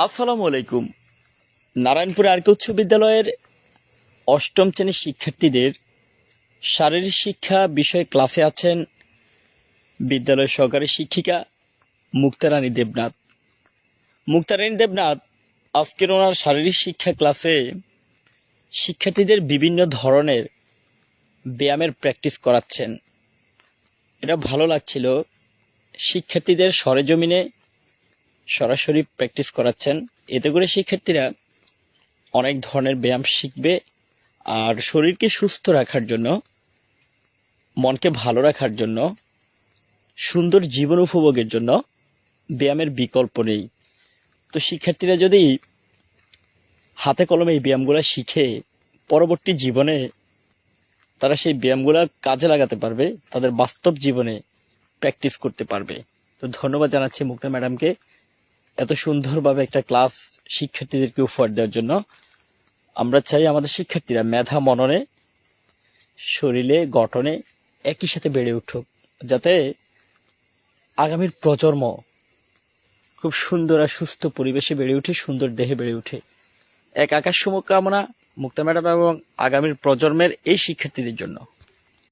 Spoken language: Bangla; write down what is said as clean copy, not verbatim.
আসসালামু আলাইকুম। নারায়ণপুর আর্কি উচ্চ বিদ্যালয়ের অষ্টম শ্রেণীর শিক্ষার্থীদের শারীরিক শিক্ষা বিষয়ে ক্লাসে আছেন বিদ্যালয়ের সহকারী শিক্ষিকা মুক্তারানী দেবনাথ। মুক্তারানী দেবনাথ আজকের ওনার শারীরিক শিক্ষা ক্লাসে শিক্ষার্থীদের বিভিন্ন ধরনের ব্যায়ামের প্র্যাকটিস করাচ্ছেন। এটা ভালো লাগছিল, শিক্ষার্থীদের সরেজমিনে সরাসরি প্র্যাকটিস করাচ্ছেন। এতে করে শিক্ষার্থীরা অনেক ধরনের ব্যায়াম শিখবে আর শরীরকে সুস্থ রাখার জন্য, মনকে ভালো রাখার জন্য, সুন্দর জীবন উপভোগের জন্য ব্যায়ামের বিকল্প নেই। তো শিক্ষার্থীরা যদি হাতে কলমে এই ব্যায়ামগুলো শিখে পরবর্তী জীবনে তারা সেই ব্যায়ামগুলো কাজে লাগাতে পারবে, তাদের বাস্তব জীবনে প্র্যাকটিস করতে পারবে। তো ধন্যবাদ জানাচ্ছি মুক্তা ম্যাডামকে এত সুন্দরভাবে একটা ক্লাস শিক্ষার্থীদেরকে উপহার দেওয়ার জন্য। আমরা চাই আমাদের শিক্ষার্থীরা মেধা মননে, শরীরে, গঠনে একই সাথে বেড়ে উঠুক, যাতে আগামীর প্রজন্ম খুব সুন্দর আর সুস্থ পরিবেশে বেড়ে উঠে, সুন্দর দেহে বেড়ে উঠে। এক আকাশ শুভকামনা মুক্তা ম্যাডাম এবং আগামীর প্রজন্মের এই শিক্ষার্থীদের জন্য।